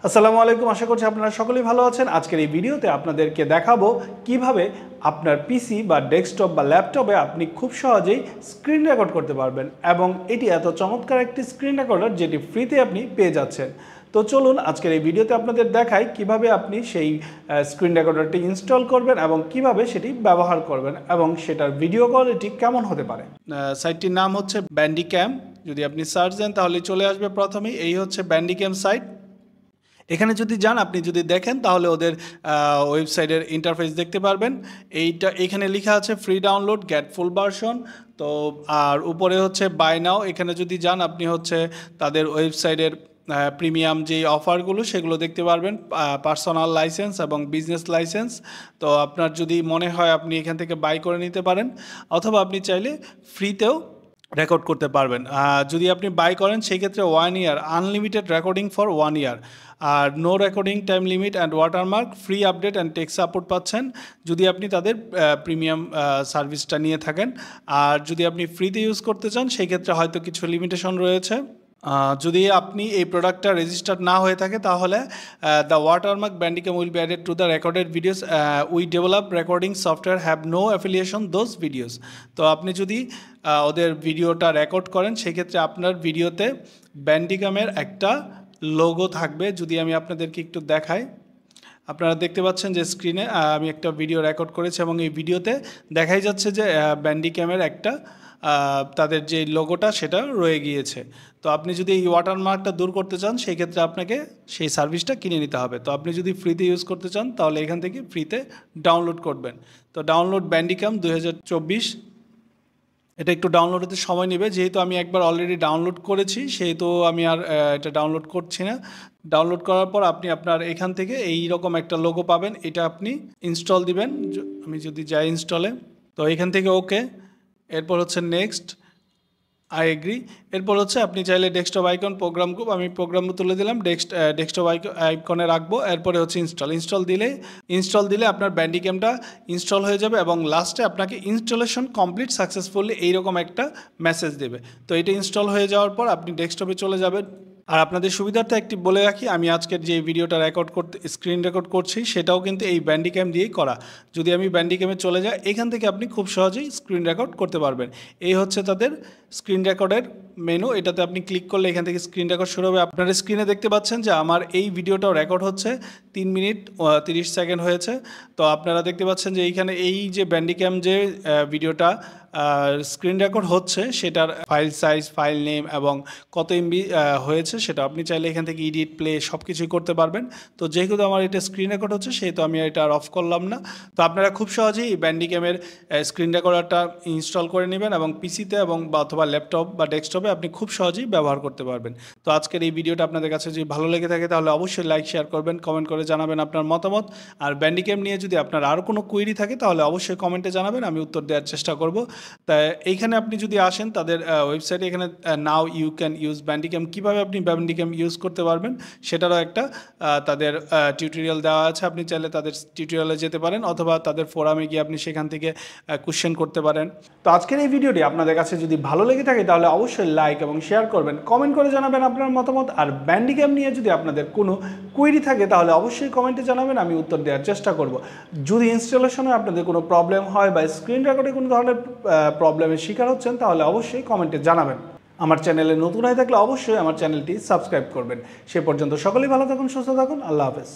আসসালামু আলাইকুম, আশা করছি আপনারা সকলেই ভালো আছেন। আজকের এই ভিডিওতে আপনাদেরকে দেখাবো কিভাবে আপনার পিসি বা ডেস্কটপ বা ল্যাপটপে আপনি খুব সহজেই স্ক্রিন রেকর্ড করতে পারবেন এবং এটি এত চমৎকার একটি স্ক্রিন রেকর্ডার যেটি ফ্রিতে আপনি পেয়ে যাচ্ছেন। তো চলুন আজকের এই ভিডিওতে আপনাদের দেখাই কিভাবে আপনি সেই স্ক্রিন রেকর্ডারটি ইনস্টল করবেন এবং কিভাবে সেটি ব্যবহার করবেন এবং সেটার ভিডিও কোয়ালিটি কেমন হতে পারে। সাইটটির নাম হচ্ছে ব্যান্ডিক্যাম। যদি আপনি সার্চ দেন তাহলে চলে আসবে প্রথমেই। এই হচ্ছে ব্যান্ডিক্যাম সাইট। এখানে যদি যান, আপনি যদি দেখেন তাহলে ওদের ওয়েবসাইটের ইন্টারফেস দেখতে পারবেন। এখানে লেখা আছে free download get full version. তো আর উপরে হচ্ছে বাই নাও। এখানে যদি যান আপনি হচ্ছে তাদের ওয়েবসাইটের প্রিমিয়াম যে অফারগুলো সেগুলো দেখতে পারবেন, পার্সোনাল লাইসেন্স এবং বিজনেস লাইসেন্স। তো আপনার যদি মনে হয় আপনি এখান থেকে বাই করে নিতে পারেন, অথবা আপনি চাইলে ফ্রিতেও রেকর্ড করতে পারবেন। যদি আপনি বাই করেন সেই ক্ষেত্রে 1 year unlimited recording for 1 year, আর no recording time limit and watermark, free update and tech support পাচ্ছেন যদি আপনি তাদের প্রিমিয়াম সার্ভিসটা নিয়ে থাকেন। আর যদি আপনি ফ্রিতে ইউজ করতে চান সেই ক্ষেত্রে হয়তো কিছু লিমিটেশন রয়েছে। যদি আপনি এই প্রোডাক্টটা রেজিস্টার্ড না হয়ে থাকে তাহলে the watermark Bandicam will be added to the recorded videos we develop recording software have no affiliation those videos. তো আপনি যদি ওদের ভিডিওটা রেকর্ড করেন সেক্ষেত্রে আপনার ভিডিওতে ব্যান্ডিক্যামের একটা লোগো থাকবে। যদি আমি আপনাদেরকে একটু দেখাই, আপনারা দেখতে পাচ্ছেন যে স্ক্রিনে আমি একটা ভিডিও রেকর্ড করেছি এবং এই ভিডিওতে দেখাই যাচ্ছে যে ব্যান্ডিক্যামের একটা তাদের যে লোগোটা সেটা রয়ে গিয়েছে। তো আপনি যদি এই ওয়াটারমার্কটা দূর করতে চান সেই ক্ষেত্রে আপনাকে সেই সার্ভিসটা কিনে নিতে হবে। তো আপনি যদি ফ্রিতে ইউজ করতে চান তাহলে এখান থেকে ফ্রিতে ডাউনলোড করবেন। তো ডাউনলোড ব্যান্ডিক্যাম 2024, এটা একটু ডাউনলোড হতে সময় নেবে। যেহেতু আমি একবার অলরেডি ডাউনলোড করেছি সেহেতু আমি আর এটা ডাউনলোড করছি না। ডাউনলোড করার পর আপনি আপনার এখান থেকে এই রকম একটা লোগো পাবেন, এটা আপনি ইনস্টল দিবেন। আমি যদি যাই ইনস্টলে, তো এখান থেকে ওকে, এরপর হচ্ছে নেক্সট, আই এগ্রি। এরপর হচ্ছে আপনি চাইলে ডেস্কটপ আইকন প্রোগ্রাম গ্রুপ, আমি প্রোগ্রাম তুলে দিলাম, ডেস্কটপ আইকনে রাখবো। এরপরে হচ্ছে ইনস্টল দিলে আপনার ব্যান্ডিক্যামটা ইনস্টল হয়ে যাবে এবং লাস্টে আপনাকে ইনস্টলেশন কমপ্লিট সাকসেসফুলি এইরকম একটা মেসেজ দেবে। তো এটা ইনস্টল হয়ে যাওয়ার পর আপনি ডেস্কটপে চলে যাবেন। আর আপনাদের সুবিধার্থে একটি বলে রাখি, আমি আজকের যে ভিডিওটা স্ক্রিন রেকর্ড করছি সেটাও কিন্তু এই ব্যান্ডিক্যাম দিয়েই করা। যদি আমি ব্যান্ডিক্যামে চলে যাই, এখান থেকে আপনি খুব সহজেই স্ক্রিন রেকর্ড করতে পারবেন। এই হচ্ছে তাদের স্ক্রিন রেকর্ডের মেনু। এটাতে আপনি ক্লিক করলে এখান থেকে স্ক্রিন রেকর্ড শুরু হবে। আপনারা স্ক্রিনে দেখতে পাচ্ছেন যে আমার এই ভিডিওটাও রেকর্ড হচ্ছে, 3 মিনিট 30 সেকেন্ড হয়েছে। তো আপনারা দেখতে পাচ্ছেন যে এইখানে এই যে ব্যান্ডিক্যাম যে ভিডিওটা স্ক্রিন রেকর্ড হচ্ছে সেটার ফাইল সাইজ, ফাইল নেম এবং কত এমবি হয়েছে সেটা আপনি চাইলে এখান থেকে এডিট, প্লে সব কিছুই করতে পারবেন। তো যেহেতু আমার এটা স্ক্রিন রেকর্ড হচ্ছে সেহেতু আমি এটা আর অফ করলাম না। তো আপনারা খুব সহজেই এই ব্যান্ডিক্যামের স্ক্রিন রেকর্ডারটা ইনস্টল করে নেবেন এবং পিসিতে এবং অথবা ল্যাপটপ বা ডেস্কটপে আপনি খুব সহজেই ব্যবহার করতে পারবেন। তো আজকের এই ভিডিওটা আপনাদের কাছে যদি ভালো লেগে থাকে তাহলে অবশ্যই লাইক, শেয়ার করবেন, কমেন্ট করে জানাবেন আপনার মতামত। আর ব্যান্ডিক্যাম নিয়ে যদি আপনার আরও কোনো কোয়েরি থাকে তাহলে অবশ্যই কমেন্টে জানাবেন, আমি উত্তর দেওয়ার চেষ্টা করব। তাই এইখানে আপনি যদি আসেন তাদের ওয়েবসাইটে, এখানে নাও ইউ ক্যান ইউজ ব্যান্ডিক্যাম, কীভাবে আপনি ব্যান্ডিক্যাম ইউজ করতে পারবেন সেটারও একটা তাদের টিউটোরিয়াল দেওয়া আছে। আপনি চাইলে তাদের টিউটোরিয়ালে যেতে পারেন অথবা তাদের ফোরামে গিয়ে আপনি সেখান থেকে কোশ্চেন করতে পারেন। তো আজকের এই ভিডিওটি আপনাদের কাছে যদি ভালো লেগে থাকে তাহলে অবশ্যই লাইক এবং শেয়ার করবেন, কমেন্ট করে জানাবেন আপনার মতামত। আর ব্যান্ডিক্যাম নিয়ে যদি আপনাদের কোনো কোয়েরি থাকে তাহলে অবশ্যই কমেন্টে জানাবেন, আমি উত্তর দেওয়ার চেষ্টা করব। যদি ইনস্টলেশনে আপনাদের কোনো প্রবলেম হয় বা স্ক্রিন রেকর্ডে কোনো ধরনের প্রবলেমের শিকার হচ্ছেন তাহলে অবশ্যই কমেন্টে জানাবেন। আমার চ্যানেলে নতুন হয়ে থাকলে অবশ্যই আমার চ্যানেলটি সাবস্ক্রাইব করবেন। সে পর্যন্ত সকলেই ভালো থাকুন, সুস্থ থাকুন, আল্লাহ হাফেজ।